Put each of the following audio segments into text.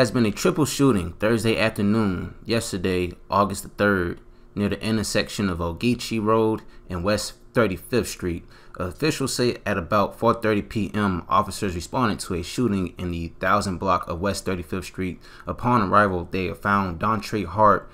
has been a triple shooting Thursday afternoon, yesterday, August the 3rd, near the intersection of Ogeechee Road and West 35th Street. Officials say at about 4:30 p.m., officers responded to a shooting in the 1000 block of West 35th Street. Upon arrival, they found Dontray Hart,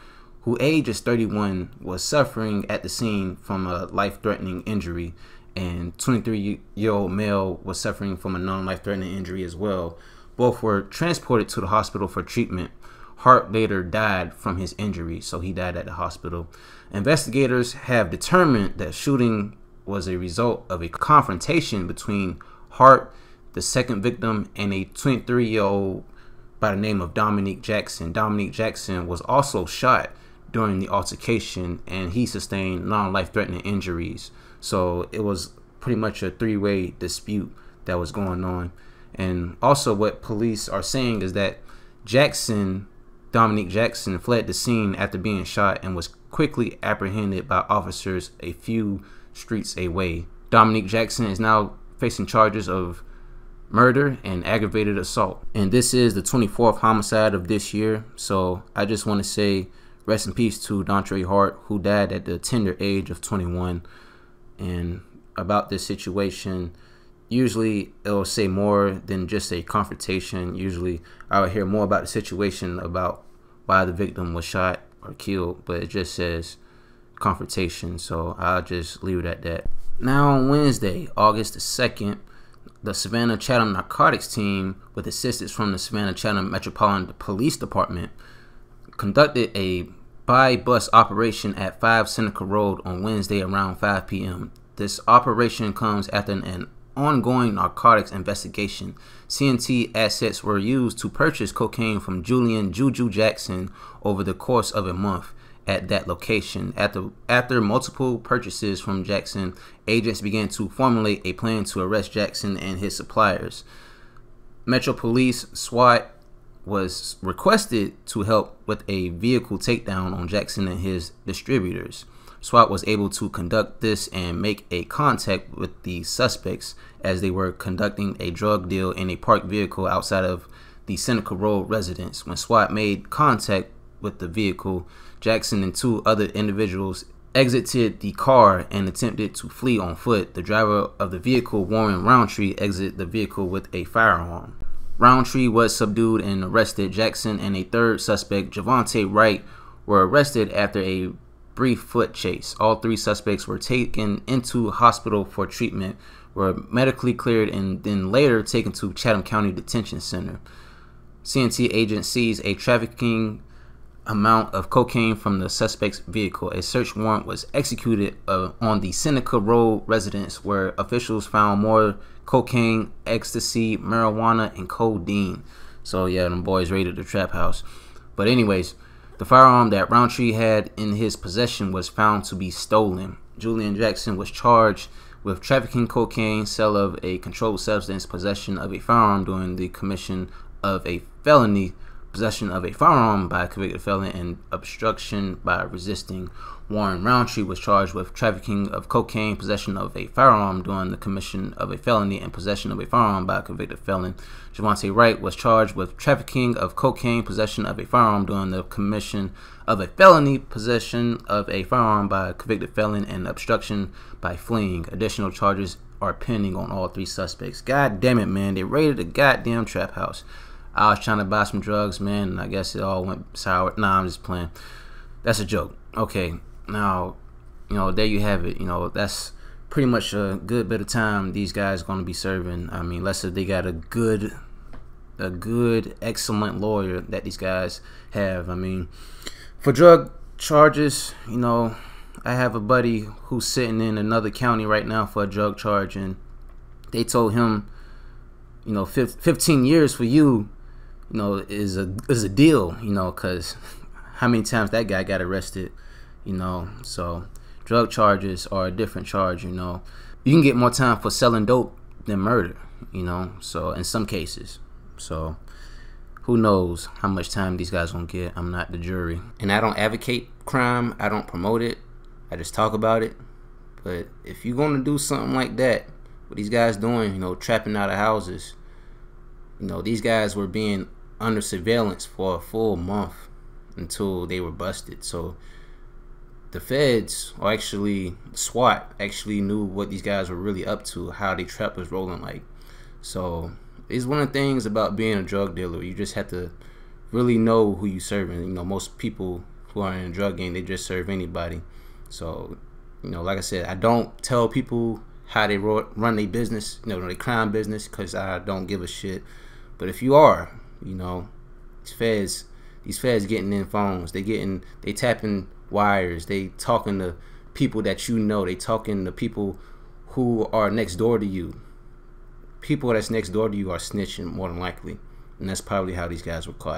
who age 31, was suffering at the scene from a life-threatening injury, and 23-year-old male was suffering from a non-life-threatening injury as well. Both were transported to the hospital for treatment. Hart later died from his injuries, so he died at the hospital. Investigators have determined that shooting was a result of a confrontation between Hart, the second victim, and a 23-year-old by the name of Dominique Jackson. Dominique Jackson was also shot during the altercation, and he sustained non-life-threatening injuries. So it was pretty much a three-way dispute that was going on. And also what police are saying is that Dominique Jackson, fled the scene after being shot and was quickly apprehended by officers a few streets away. Dominique Jackson is now facing charges of murder and aggravated assault. And this is the 24th homicide of this year. So I just want to say rest in peace to Dontray Hart, who died at the tender age of 21. And about this situation, usually it'll say more than just a confrontation. Usually I would hear more about the situation, about why the victim was shot or killed, but it just says confrontation, so I'll just leave it at that. Now on Wednesday, August the 2nd, the Savannah Chatham Narcotics Team, with assistance from the Savannah Chatham Metropolitan Police Department, conducted a by-bus operation at 5 Seneca Road on Wednesday around 5 p.m. This operation comes after an ongoing narcotics investigation. CNT assets were used to purchase cocaine from Julian Juju Jackson over the course of a month at that location. After multiple purchases from Jackson, agents began to formulate a plan to arrest Jackson and his suppliers. Metro Police SWAT was requested to help with a vehicle takedown on Jackson and his distributors. SWAT was able to conduct this and make a contact with the suspects as they were conducting a drug deal in a parked vehicle outside of the Seneca Road residence. When SWAT made contact with the vehicle, Jackson and two other individuals exited the car and attempted to flee on foot. The driver of the vehicle, Warren Roundtree, exited the vehicle with a firearm. Roundtree was subdued and arrested. Jackson and a third suspect, Javante Wright, were arrested after a brief foot chase. All three suspects were taken into hospital for treatment, were medically cleared, and then later taken to Chatham County Detention Center. CNT agents seized a trafficking amount of cocaine from the suspect's vehicle. A search warrant was executed on the Seneca Road residence, where officials found more cocaine, ecstasy, marijuana, and codeine. So yeah, them boys raided the trap house. But anyways, the firearm that Roundtree had in his possession was found to be stolen. Julian Jackson was charged with trafficking cocaine, sale of a controlled substance, possession of a firearm during the commission of a felony, possession of a firearm by a convicted felon, and obstruction by resisting. Warren Roundtree was charged with trafficking of cocaine, possession of a firearm during the commission of a felony, and possession of a firearm by a convicted felon. Javante Wright was charged with trafficking of cocaine, possession of a firearm during the commission of a felony, possession of a firearm by a convicted felon, and obstruction by fleeing. Additional charges are pending on all three suspects. God damn it, man. They raided a goddamn trap house. I was trying to buy some drugs, man, and I guess it all went sour. Nah, I'm just playing. That's a joke. Okay, now, there you have it. That's pretty much a good bit of time these guys are going to be serving. I mean, let's say they got a good, excellent lawyer that these guys have. I mean, for drug charges, I have a buddy who's sitting in another county right now for a drug charge, and they told him, 15 years for you, is a deal, because how many times that guy got arrested, so drug charges are a different charge. You can get more time for selling dope than murder, so in some cases. So who knows how much time these guys gonna get. I'm not the jury, and I don't advocate crime. I don't promote it. I just talk about it. But if you're gonna do something like that, what these guys doing, trapping out of houses, these guys were being under surveillance for a full month until they were busted. So the feds, or actually SWAT, actually knew what these guys were really up to, how they trap was rolling like. So it's one of the things about being a drug dealer. You just have to really know who you serving. You know, most people who are in a drug game, they just serve anybody. So, you know, like I said, I don't tell people how they run their business, you know, their crime business, because I don't give a shit. But if you are, you know, these feds getting in phones, they tapping wires, they talking to people that you know, they talking to people who are next door to you. People that's next door to you are snitching more than likely, and that's probably how these guys were caught.